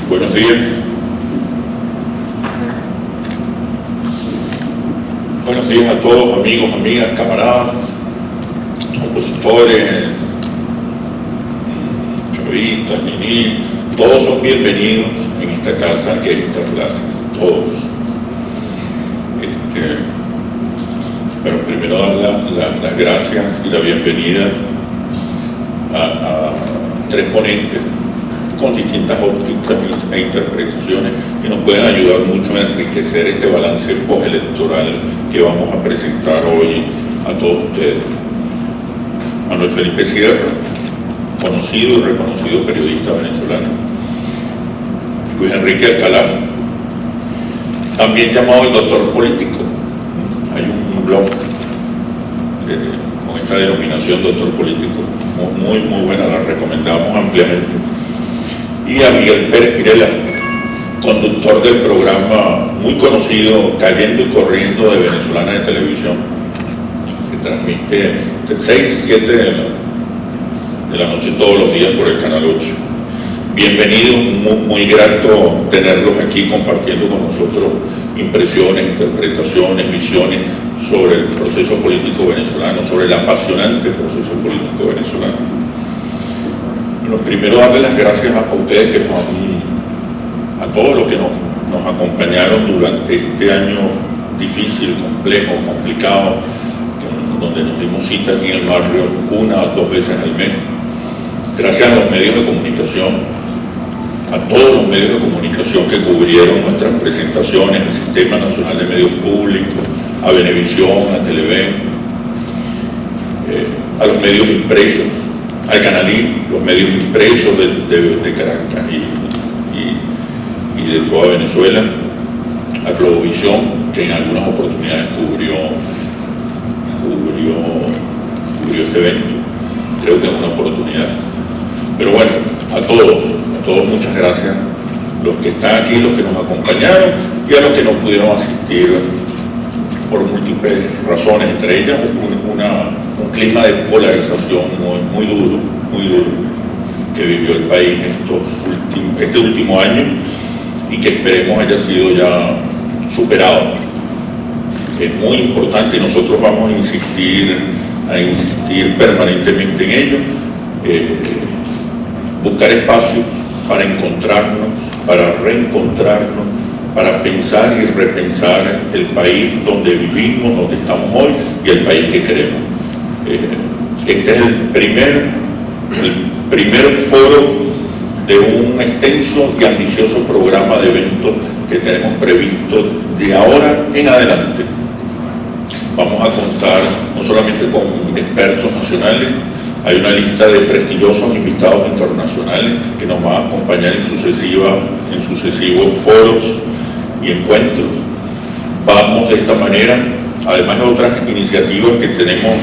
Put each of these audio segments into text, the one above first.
Buenos días. Buenos días a todos, amigos, amigas, camaradas, opositores, chavistas, niní, todos son bienvenidos en esta casa que es Interclases, todos. Pero primero dar las gracias y la bienvenida a tres ponentes con distintas ópticas e interpretaciones que nos pueden ayudar mucho a enriquecer este balance postelectoral que vamos a presentar hoy a todos ustedes. Manuel Felipe Sierra, conocido y reconocido periodista venezolano. Luis Enrique Alcalá, también llamado el doctor político. Hay un blog con esta denominación, doctor político, muy buena, la recomendamos ampliamente. Y a Miguel Pérez Pirela, conductor del programa muy conocido Cayendo y Corriendo de Venezolana de Televisión. Se transmite 6, 7 de la noche todos los días por el Canal 8. Bienvenidos, muy grato tenerlos aquí compartiendo con nosotros impresiones, interpretaciones, visiones sobre el proceso político venezolano, sobre el apasionante proceso político venezolano. Bueno, primero darle las gracias a ustedes, a todos los que nos acompañaron durante este año difícil, complejo, complicado, donde nos dimos cita aquí en el barrio 1 o 2 veces al mes. Gracias a los medios de comunicación, a todos los medios de comunicación que cubrieron nuestras presentaciones, el Sistema Nacional de Medios Públicos, a Venevisión, a Televen, a los medios impresos, al Canalí, los medios impresos de Caracas y de toda Venezuela, a Globovisión, que en algunas oportunidades cubrió este evento, creo que en una oportunidad. Pero bueno, a todos muchas gracias, los que están aquí, los que nos acompañaron y a los que no pudieron asistir por múltiples razones, entre ellas un clima de polarización muy duro que vivió el país este último año y que esperemos haya sido ya superado. Es muy importante y nosotros vamos a insistir permanentemente en ello, buscar espacios para encontrarnos, para reencontrarnos, para pensar y repensar el país donde vivimos, donde estamos hoy y el país que queremos. Este es el primer foro de un extenso y ambicioso programa de eventos que tenemos previsto de ahora en adelante. Vamos a contar no solamente con expertos nacionales, hay una lista de prestigiosos invitados internacionales que nos van a acompañar en sucesivos foros y encuentros. Vamos de esta manera, además de otras iniciativas que tenemos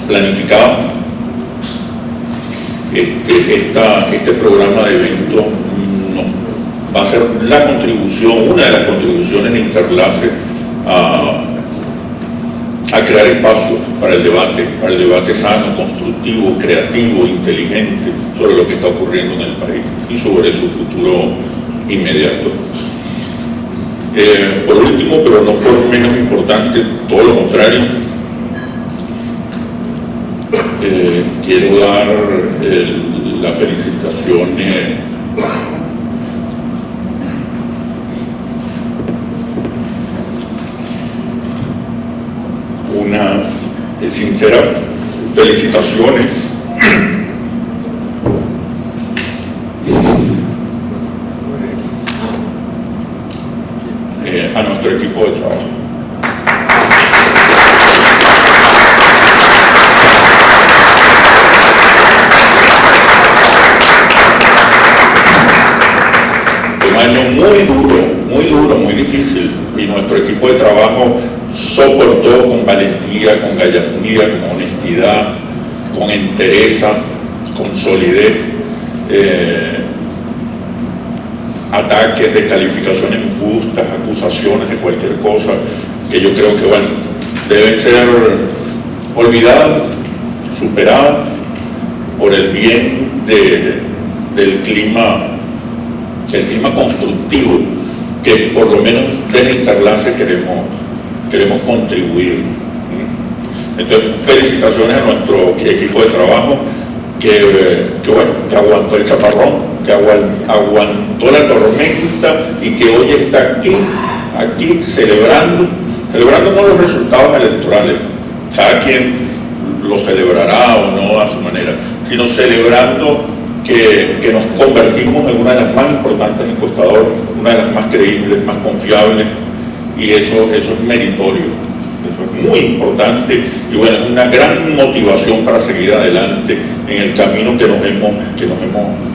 planificadas, este programa de eventos va a ser la contribución, una de las contribuciones de Interclases a crear espacios para el debate sano, constructivo, creativo, inteligente sobre lo que está ocurriendo en el país y sobre su futuro inmediato. Por último, pero no por menos importante, todo lo contrario, quiero dar las felicitaciones unas sinceras felicitaciones a nuestro equipo de trabajo. Fue un año muy difícil y nuestro equipo de trabajo soportó con valentía, con gallardía, con honestidad, con entereza, con solidez, ataques, descalificaciones injustas, acusaciones de cualquier cosa que yo creo que, bueno, deben ser olvidadas, superadas por el bien del clima el clima constructivo que por lo menos desde Interlace queremos contribuir. Entonces, felicitaciones a nuestro equipo de trabajo que aguantó el chaparrón, que aguantó la tormenta y que hoy está aquí celebrando no los resultados electorales, cada quien lo celebrará o no a su manera, sino celebrando que nos convertimos en una de las más importantes encuestadoras, una de las más creíbles, más confiables, y eso es meritorio. Eso es muy importante y bueno, es una gran motivación para seguir adelante en el camino que nos hemos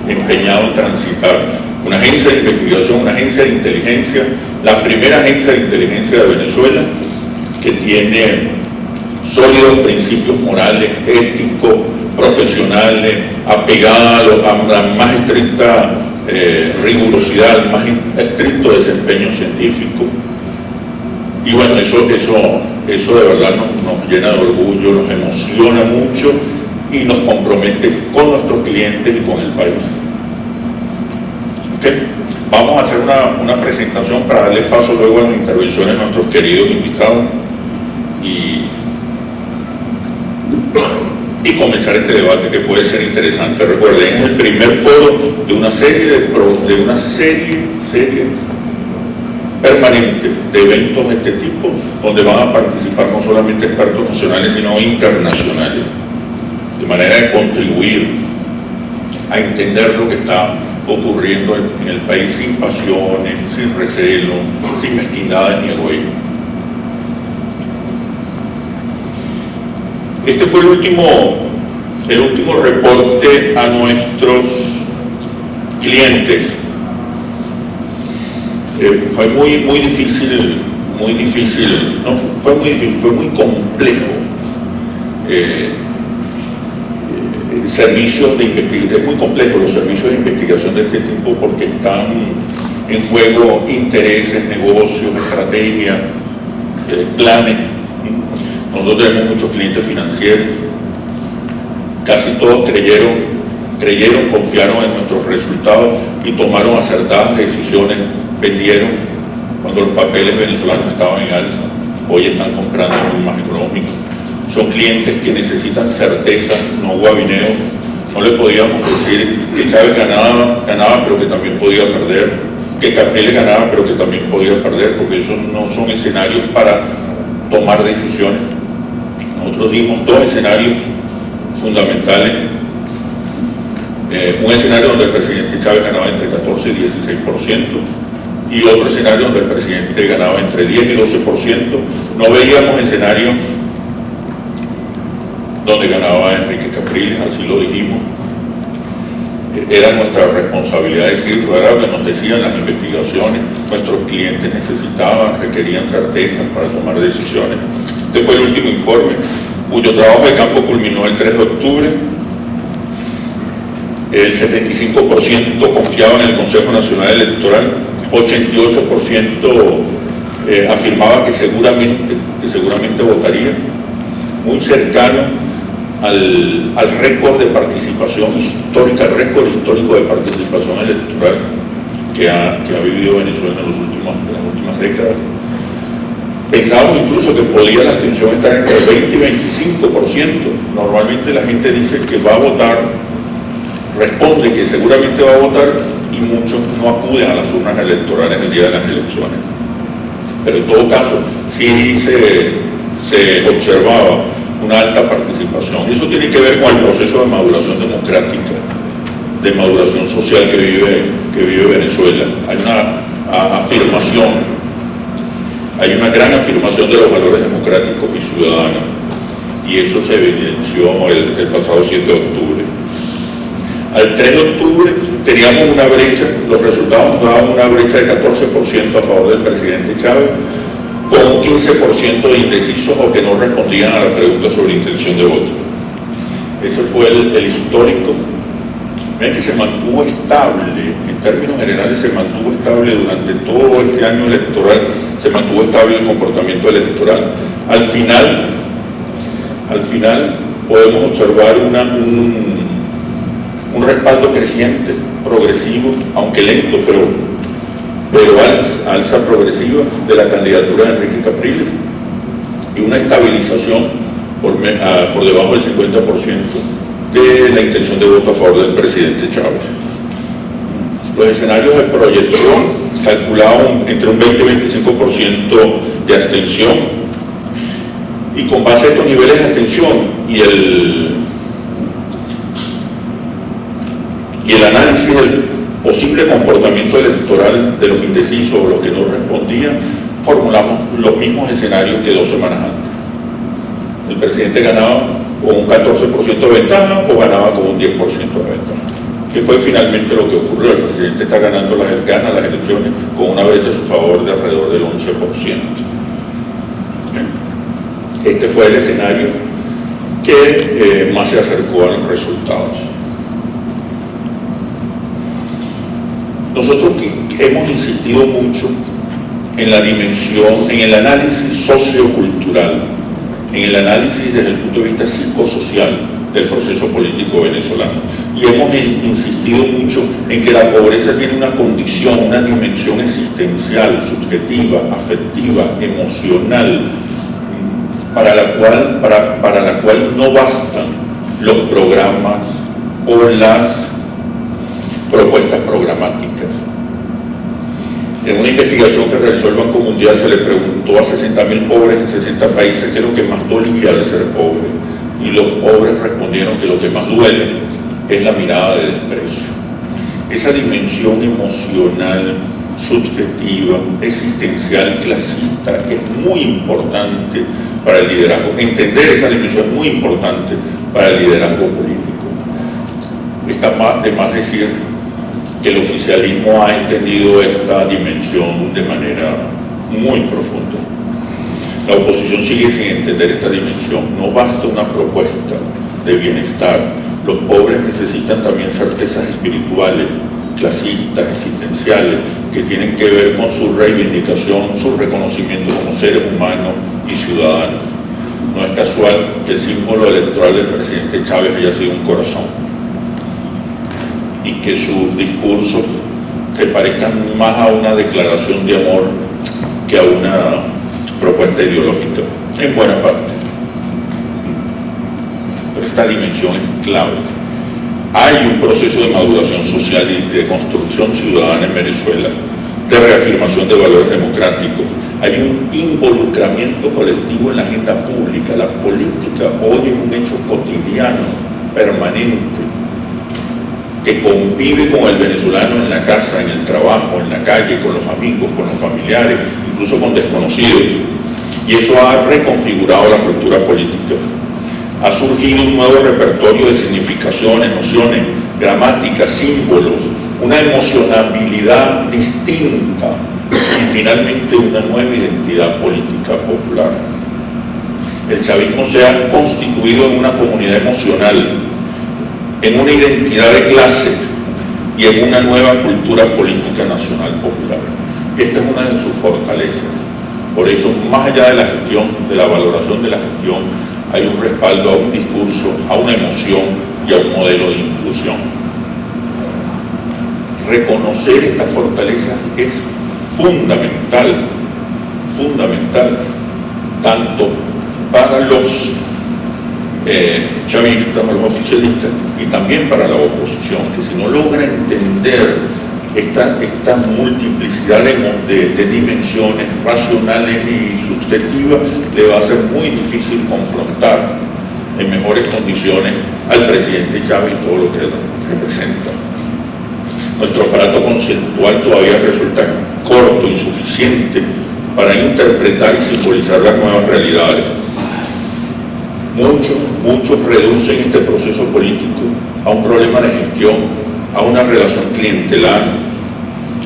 empeñado en transitar. Una agencia de investigación, una agencia de inteligencia, la primera agencia de inteligencia de Venezuela que tiene sólidos principios morales, éticos, profesionales, apegada a la más estricta rigurosidad, al más estricto desempeño científico. Y bueno, eso de verdad nos llena de orgullo, nos emociona mucho y nos compromete con nuestros clientes y con el país. ¿Okay? Vamos a hacer una presentación para darle paso luego a las intervenciones de nuestros queridos invitados y comenzar este debate que puede ser interesante. Recuerden, es el primer foro de una serie permanente de eventos de este tipo, donde van a participar no solamente expertos nacionales, sino internacionales, de manera de contribuir a entender lo que está ocurriendo en el país sin pasiones, sin recelo, sin mezquindades ni egoísmo. Este fue el último reporte a nuestros clientes. Fue muy difícil, fue muy complejo. Servicios de investigación, es muy complejo los servicios de investigación de este tipo porque están en juego intereses, negocios, estrategias, planes. Nosotros tenemos muchos clientes financieros, casi todos creyeron, confiaron en nuestros resultados y tomaron acertadas decisiones, vendieron cuando los papeles venezolanos estaban en alza, hoy están comprando muy más económicos. Son clientes que necesitan certezas, no guabineos. No le podíamos decir que Chávez ganaba pero que también podía perder, que Capriles ganaba pero que también podía perder, porque esos no son escenarios para tomar decisiones. Nosotros dimos dos escenarios fundamentales. Un escenario donde el presidente Chávez ganaba entre 14 y 16%, y otro escenario donde el presidente ganaba entre 10 y 12%. No veíamos escenarios donde ganaba Enrique Capriles, así lo dijimos. Era nuestra responsabilidad decirlo, era lo que nos decían las investigaciones. Nuestros clientes requerían certezas para tomar decisiones. Este fue el último informe, cuyo trabajo de campo culminó el 3 de octubre. El 75% confiaba en el Consejo Nacional Electoral, 88% afirmaba que seguramente votaría, muy cercano al récord de participación histórica, el récord histórico de participación electoral que ha vivido Venezuela en las últimas décadas. Pensábamos incluso que podía la abstención estar entre el 20 y 25%. Normalmente la gente dice que va a votar, responde que seguramente va a votar, y muchos no acuden a las urnas electorales el día de las elecciones. Pero en todo caso, sí se observaba una alta participación. Y eso tiene que ver con el proceso de maduración democrática, de maduración social que vive Venezuela. Hay una afirmación, hay una gran afirmación de los valores democráticos y ciudadanos, y eso se evidenció el pasado 7 de octubre. Al 3 de octubre teníamos una brecha, los resultados nos daban una brecha de 14% a favor del presidente Chávez, con un 15% de indecisos o que no respondían a la pregunta sobre intención de voto. Ese fue el histórico. Ven que se mantuvo estable, en términos generales se mantuvo estable durante todo este año electoral, se mantuvo estable el comportamiento electoral. Al final podemos observar un respaldo creciente progresivo, aunque lento, pero alza progresiva de la candidatura de Enrique Capriles y una estabilización por debajo del 50% de la intención de voto a favor del presidente Chávez. Los escenarios de proyección calculaban entre un 20 y 25% de abstención, y con base a estos niveles de abstención y el análisis del posible comportamiento electoral de los indecisos o los que no respondían, formulamos los mismos escenarios que 2 semanas antes. El presidente ganaba con un 14% de ventaja o ganaba con un 10% de ventaja, que fue finalmente lo que ocurrió. El presidente está ganando gana las elecciones con una brecha a su favor de alrededor del 11%. Este fue el escenario que más se acercó a los resultados. Nosotros hemos insistido mucho en la dimensión, en el análisis sociocultural, en el análisis desde el punto de vista psicosocial del proceso político venezolano. Y hemos insistido mucho en que la pobreza tiene una condición, una dimensión existencial, subjetiva, afectiva, emocional, para la cual no bastan los programas o las propuestas programáticas. En una investigación que realizó el Banco Mundial se le preguntó a 60.000 pobres en 60 países qué es lo que más dolía de ser pobre, y los pobres respondieron que lo que más duele es la mirada de desprecio. Esa dimensión emocional, subjetiva, existencial, clasista es muy importante para el liderazgo. Entender esa dimensión es muy importante para el liderazgo político. Está de más decir que el oficialismo ha entendido esta dimensión de manera muy profunda. La oposición sigue sin entender esta dimensión. No basta una propuesta de bienestar. Los pobres necesitan también certezas espirituales, clasistas, existenciales, que tienen que ver con su reivindicación, su reconocimiento como seres humanos y ciudadanos. No es casual que el símbolo electoral del presidente Chávez haya sido un corazón, y que sus discursos se parezcan más a una declaración de amor que a una propuesta ideológica, en buena parte. Pero esta dimensión es clave. Hay un proceso de maduración social y de construcción ciudadana en Venezuela, de reafirmación de valores democráticos. Hay un involucramiento colectivo en la agenda pública. La política hoy es un hecho cotidiano, permanente, que convive con el venezolano en la casa, en el trabajo, en la calle, con los amigos, con los familiares, incluso con desconocidos. Y eso ha reconfigurado la cultura política. Ha surgido un nuevo repertorio de significaciones, nociones, gramáticas, símbolos, una emocionabilidad distinta y finalmente una nueva identidad política popular. El chavismo se ha constituido en una comunidad emocional, en una identidad de clase y en una nueva cultura política nacional popular. Esta es una de sus fortalezas. Por eso, más allá de la gestión, de la valoración de la gestión, hay un respaldo a un discurso, a una emoción y a un modelo de inclusión. Reconocer estas fortalezas es fundamental, tanto para los chavistas, los oficialistas, y también para la oposición, que si no logra entender esta multiplicidad de dimensiones racionales y subjetivas, le va a ser muy difícil confrontar en mejores condiciones al presidente Chávez y todo lo que él representa. Nuestro aparato conceptual todavía resulta corto, insuficiente para interpretar y simbolizar las nuevas realidades. Muchos reducen este proceso político a un problema de gestión, a una relación clientelar,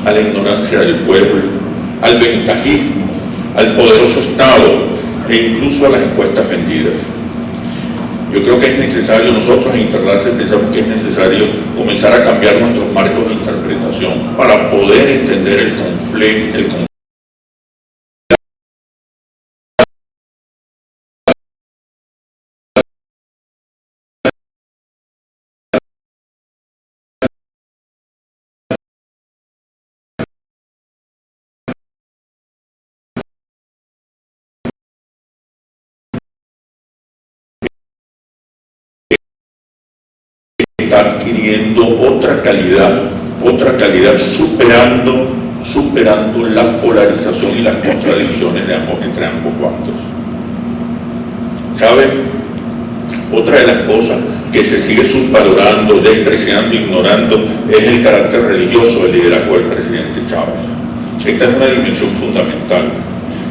a la ignorancia del pueblo, al ventajismo, al poderoso Estado e incluso a las encuestas vendidas. Yo creo que es necesario, nosotros en Interlace pensamos que es necesario comenzar a cambiar nuestros marcos de interpretación para poder entender el conflicto, está adquiriendo otra calidad superando la polarización y las contradicciones entre ambos bandos. ¿Saben? Otra de las cosas que se sigue subvalorando, despreciando, ignorando, es el carácter religioso del liderazgo del presidente Chávez. Esta es una dimensión fundamental.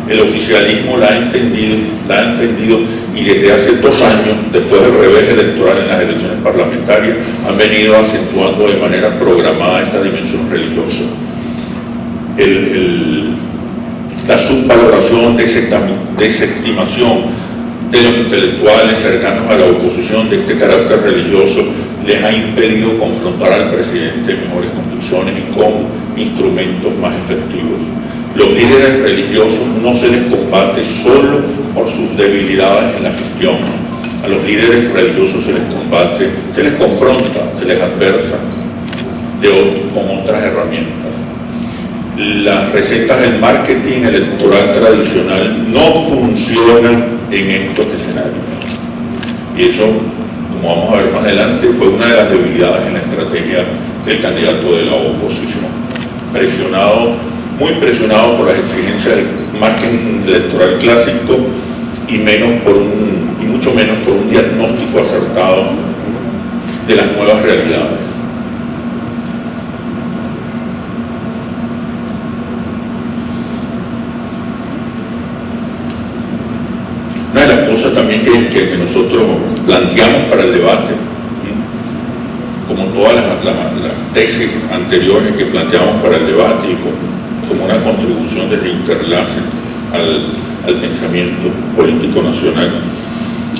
El oficialismo la ha entendido y desde hace 2 años, después del revés electoral en las elecciones parlamentarias, han venido acentuando de manera programada esta dimensión religiosa. La subvaloración, desestimación de los intelectuales cercanos a la oposición de este carácter religioso les ha impedido confrontar al presidente en mejores condiciones y con instrumentos más efectivos. Los líderes religiosos no se les combate solo por sus debilidades en la gestión. A los líderes religiosos se les combate, se les confronta, se les adversa con otras herramientas. Las recetas del marketing electoral tradicional no funcionan en estos escenarios. Y eso, como vamos a ver más adelante, fue una de las debilidades en la estrategia del candidato de la oposición. Muy presionado por las exigencias del marketing electoral clásico y mucho menos por un diagnóstico acertado de las nuevas realidades. Una de las cosas también que nosotros planteamos para el debate, como todas las tesis anteriores que planteamos para el debate y como una contribución desde Interlace al pensamiento político nacional,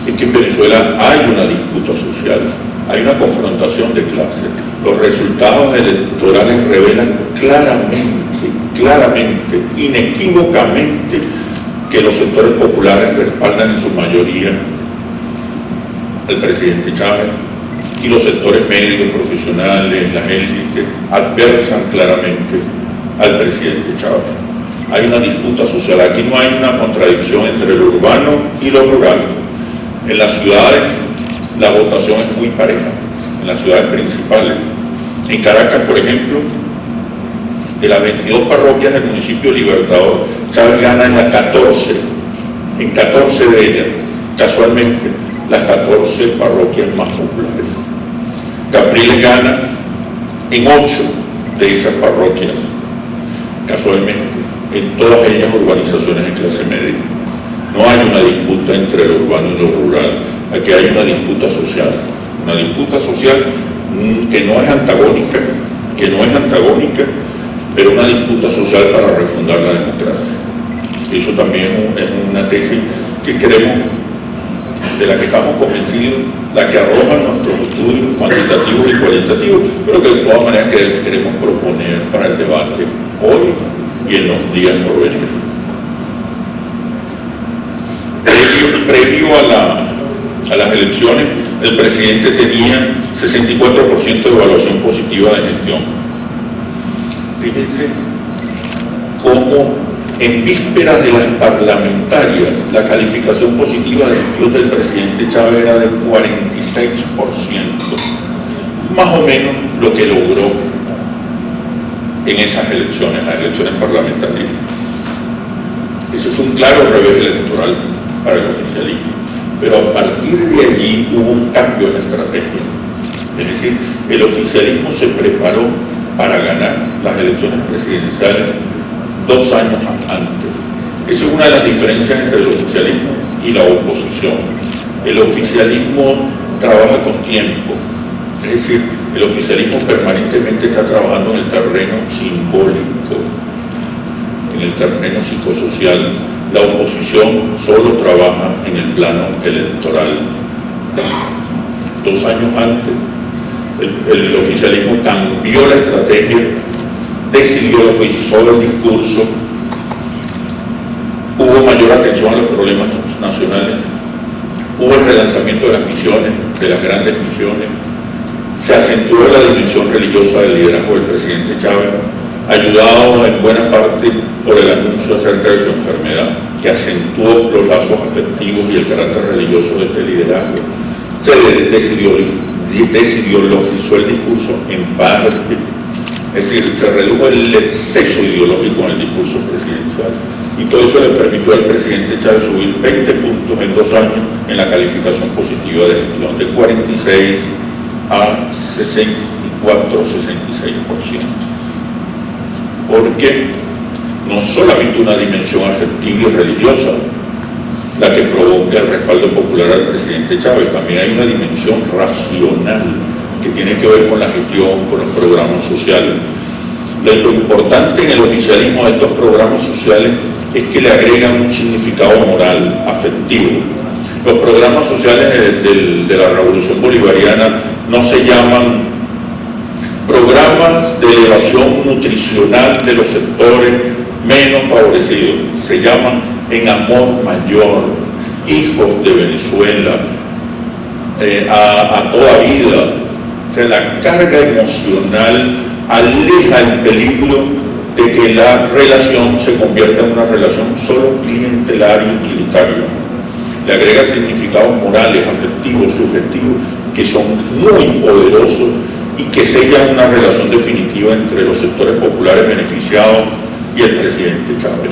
es que en Venezuela hay una disputa social, hay una confrontación de clases. Los resultados electorales revelan claramente, inequívocamente, que los sectores populares respaldan en su mayoría al presidente Chávez y los sectores medios, profesionales, las élites, adversan claramente al presidente Chávez. Hay una disputa social, aquí no hay una contradicción entre lo urbano y lo rural. En las ciudades la votación es muy pareja, en las ciudades principales. En Caracas, por ejemplo, de las 22 parroquias del municipio Libertador, Chávez gana en las 14 de ellas, casualmente las 14 parroquias más populares. Capriles gana en 8 de esas parroquias, casualmente, en todas ellas urbanizaciones de clase media. No hay una disputa entre lo urbano y lo rural, aquí hay una disputa social que no es antagónica, pero una disputa social para refundar la democracia. Eso también es una tesis que queremos, de la que estamos convencidos, la que arrojan nuestros estudios cuantitativos y cualitativos, pero que de todas maneras queremos proponer para el debate hoy y en los días por venir. Previo a las elecciones, el presidente tenía 64% de evaluación positiva de gestión. Fíjense cómo en vísperas de las parlamentarias la calificación positiva de gestión del presidente Chávez era del 46%, más o menos lo que logró en esas elecciones, las elecciones parlamentarias. Ese fue un claro revés electoral para el oficialismo, pero a partir de allí hubo un cambio en la estrategia. Es decir, el oficialismo se preparó para ganar las elecciones presidenciales 2 años antes. Esa es una de las diferencias entre el oficialismo y la oposición. El oficialismo trabaja con tiempo, es decir, el oficialismo permanentemente está trabajando en el terreno simbólico, en el terreno psicosocial. La oposición solo trabaja en el plano electoral. 2 años antes, el oficialismo cambió la estrategia, decidió, revisó el discurso, hubo mayor atención a los problemas nacionales, hubo el relanzamiento de las misiones, de las grandes misiones, se acentuó la dimensión religiosa del liderazgo del presidente Chávez, ayudado en buena parte por el anuncio acerca de su enfermedad, que acentuó los lazos afectivos y el carácter religioso de este liderazgo. Se decidió desideologizó el discurso en parte, es decir, se redujo el exceso ideológico en el discurso presidencial, y todo eso le permitió al presidente Chávez subir 20 puntos en 2 años en la calificación positiva de gestión, de 46 a 64, 66%. Porque no solamente una dimensión afectiva y religiosa la que provoca el respaldo popular al presidente Chávez, también hay una dimensión racional que tiene que ver con la gestión, con los programas sociales. Lo importante en el oficialismo de estos programas sociales es que le agregan un significado moral, afectivo. Los programas sociales de la Revolución Bolivariana no se llaman programas de elevación nutricional de los sectores menos favorecidos, se llaman en amor mayor, hijos de Venezuela, a toda vida. O sea, la carga emocional aleja el peligro de que la relación se convierta en una relación solo clientelar y utilitaria. Le agrega significados morales, afectivos, subjetivos, que son muy poderosos y que sellan una relación definitiva entre los sectores populares beneficiados y el presidente Chávez.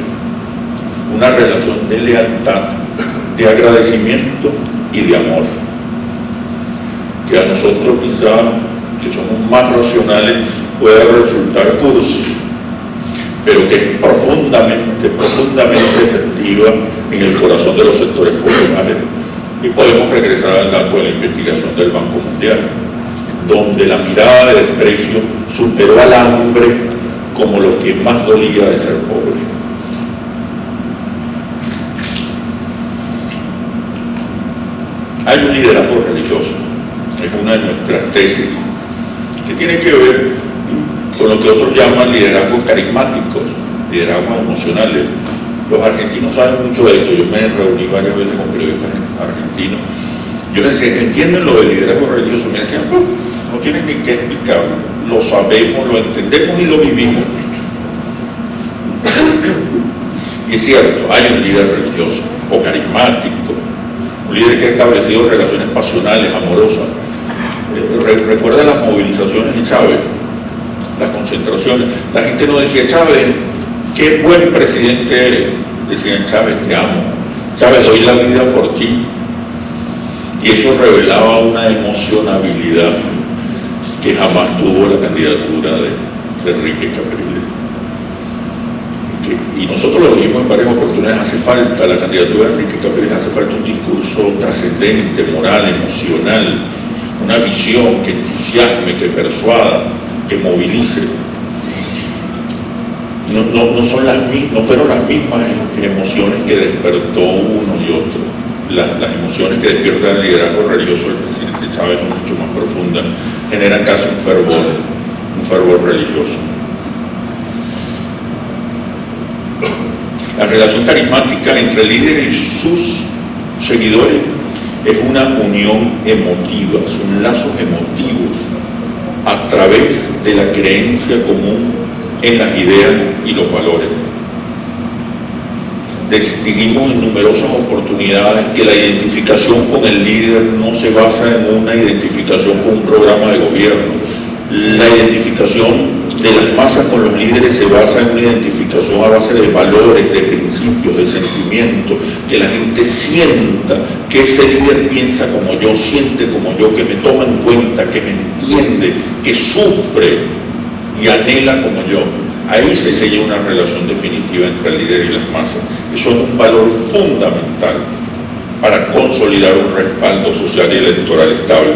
Una relación de lealtad, de agradecimiento y de amor, que a nosotros quizá, que somos más racionales, pueda resultar cursi, pero que es profundamente efectiva en el corazón de los sectores populares. Y podemos regresar al dato de la investigación del Banco Mundial, donde la mirada de desprecio superó al hambre como lo que más dolía de ser pobre. Hay un liderazgo religioso, es una de nuestras tesis, que tiene que ver con lo que otros llaman liderazgos carismáticos, liderazgos emocionales. Los argentinos saben mucho de esto. Yo me reuní varias veces con periodistas argentinos. Yo les decía, ¿entienden lo del liderazgo religioso? Me decían, no tienes ni que explicarlo, lo sabemos, lo entendemos y lo vivimos. Y es cierto, hay un líder religioso o carismático, un líder que ha establecido relaciones pasionales, amorosas. Recuerda las movilizaciones de Chávez, las concentraciones. La gente no decía, Chávez, qué buen presidente eres. Decían, Chávez, te amo. Chávez, doy la vida por ti. Y eso revelaba una emocionabilidad que jamás tuvo la candidatura de Enrique Capriles. Y nosotros lo dijimos en varias oportunidades, hace falta la candidatura de Enrique Capriles, hace falta un discurso trascendente, moral, emocional, una visión que entusiasme, que persuada, que movilice. No fueron las mismas emociones que despertó uno y otro. Las emociones que despiertan el liderazgo religioso del presidente Chávez son mucho más profundas, generan casi un fervor religioso. La relación carismática entre el líder y sus seguidores es una unión emotiva, son lazos emotivos a través de la creencia común en las ideas y los valores. Dijimos en numerosas oportunidades que la identificación con el líder no se basa en una identificación con un programa de gobierno. La identificación de las masas con los líderes se basa en una identificación a base de valores, de principios, de sentimientos, que la gente sienta que ese líder piensa como yo, siente como yo, que me toma en cuenta, que me entiende, que sufre y anhela como yo. Ahí se sella una relación definitiva entre el líder y las masas. Eso es un valor fundamental para consolidar un respaldo social y electoral estable.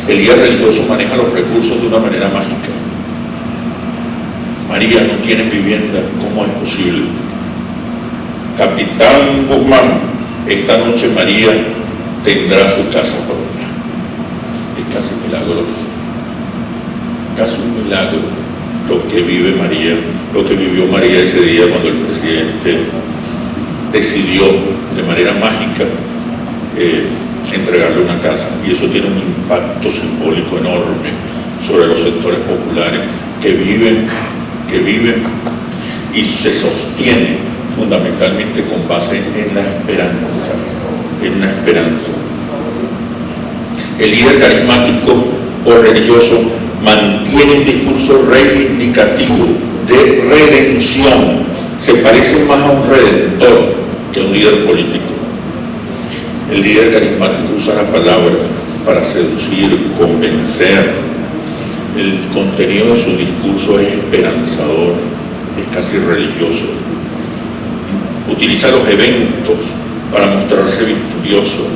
El líder religioso maneja los recursos de una manera mágica. María, no tienes vivienda, ¿cómo es posible? Capitán Guzmán, esta noche María tendrá su casa propia. Es casi milagroso, casi un milagro lo que vive María, lo que vivió María ese día cuando el presidente decidió de manera mágica entregarle una casa, y eso tiene un impacto simbólico enorme sobre los sectores populares que viven y se sostienen fundamentalmente con base en la esperanza, El líder carismático o religioso mantiene un discurso reivindicativo de redención. Se parece más a un redentor que a un líder político. El líder carismático usa la palabra para seducir, convencer. El contenido de su discurso es esperanzador, es casi religioso. Utiliza los eventos para mostrarse victorioso.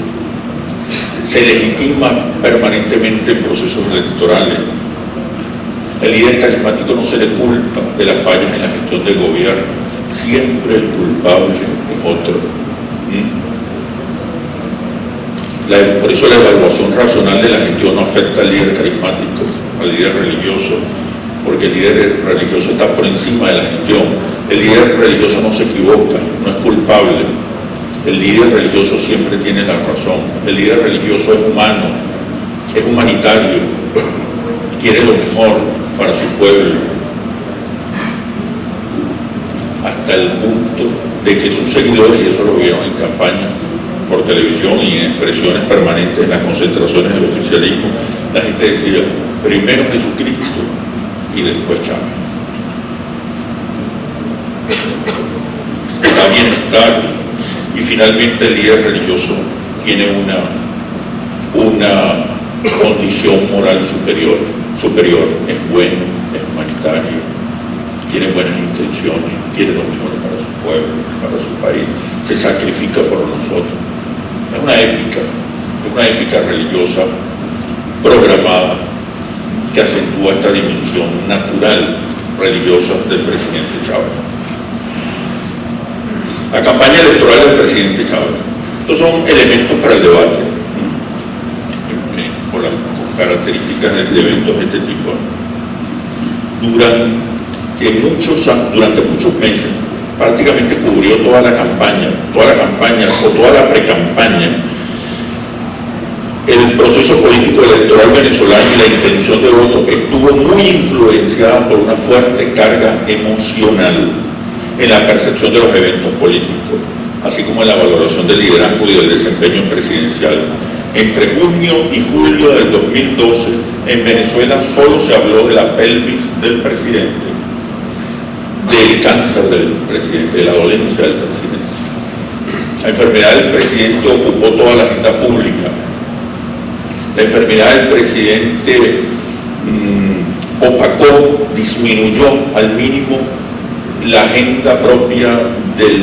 Se legitima permanentemente en procesos electorales. El líder carismático no se le culpa de las fallas en la gestión del gobierno. Siempre el culpable es otro. Por eso la evaluación racional de la gestión no afecta al líder carismático, al líder religioso, porque el líder religioso está por encima de la gestión. El líder religioso no se equivoca, no es culpable. El líder religioso siempre tiene la razón. El líder religioso es humano, es humanitario, quiere lo mejor para su pueblo, hasta el punto de que sus seguidores, y eso lo vieron en campañas por televisión y en expresiones permanentes en las concentraciones del oficialismo, la gente decía, primero Jesucristo y después Chávez. Da bienestar. Y finalmente el líder religioso tiene una condición moral superior, es bueno, es humanitario, tiene buenas intenciones, quiere lo mejor para su pueblo, para su país, se sacrifica por nosotros. Es una épica religiosa programada que acentúa esta dimensión natural religiosa del presidente Chávez. La campaña electoral del presidente Chávez. Estos son elementos para el debate, por las características de eventos de este tipo. Durante muchos meses, prácticamente cubrió toda la campaña o toda la pre-campaña, el proceso político electoral venezolano y la intención de voto estuvo muy influenciada por una fuerte carga emocional en la percepción de los eventos políticos, así como en la valoración del liderazgo y del desempeño presidencial. Entre junio y julio del 2012, en Venezuela solo se habló de la pelvis del presidente, del cáncer del presidente, de la dolencia del presidente. La enfermedad del presidente ocupó toda la agenda pública. La enfermedad del presidente opacó, disminuyó al mínimo la agenda propia de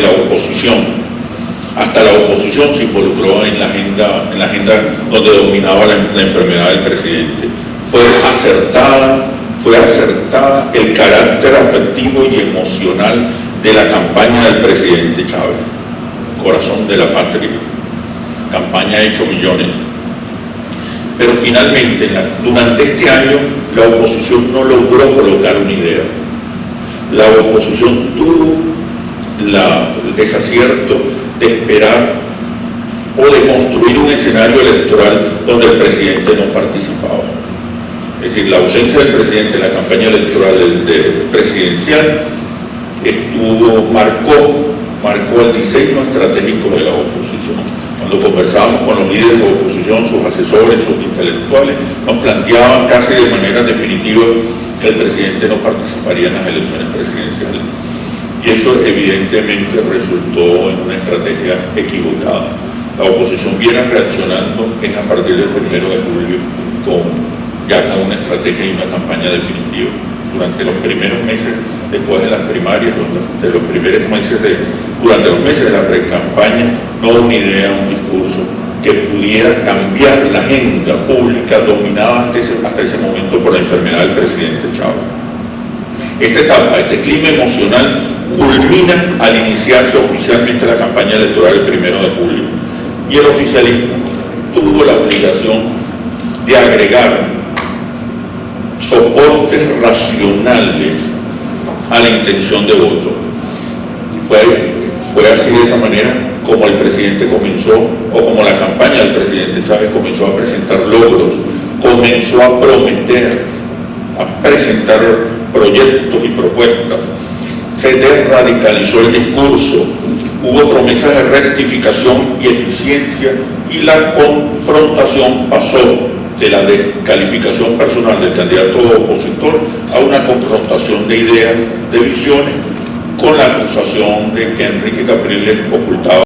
la oposición. Hasta la oposición se involucró en la agenda donde dominaba la enfermedad del presidente. Fue acertada el carácter afectivo y emocional de la campaña del presidente Chávez, corazón de la patria, campaña hecho millones. Pero finalmente, durante este año, la oposición no logró colocar una idea. La oposición tuvo el desacierto de esperar o de construir un escenario electoral donde el presidente no participaba. Es decir, la ausencia del presidente en la campaña electoral presidencial marcó el diseño estratégico de la oposición. Cuando conversábamos con los líderes de oposición, sus asesores, sus intelectuales, nos planteaban casi de manera definitiva que el presidente no participaría en las elecciones presidenciales. Y eso evidentemente resultó en una estrategia equivocada. La oposición viene reaccionando a partir del 1 de julio con una estrategia y una campaña definitiva. Durante los primeros meses, después de las primarias, durante los meses de la pre-campaña, no hubo una idea, un discurso que pudiera cambiar la agenda pública dominada hasta ese momento por la enfermedad del presidente Chávez. Esta etapa, este clima emocional, culmina al iniciarse oficialmente la campaña electoral el 1 de julio. Y el oficialismo tuvo la obligación de agregar soportes racionales a la intención de voto. Fue así, de esa manera, como el presidente comenzó, o como la campaña del presidente Chávez comenzó a presentar logros, comenzó a prometer, a presentar proyectos y propuestas. Se desradicalizó el discurso, hubo promesas de rectificación y eficiencia y la confrontación pasó de la descalificación personal del candidato opositor a una confrontación de ideas, de visiones, con la acusación de que Enrique Capriles ocultaba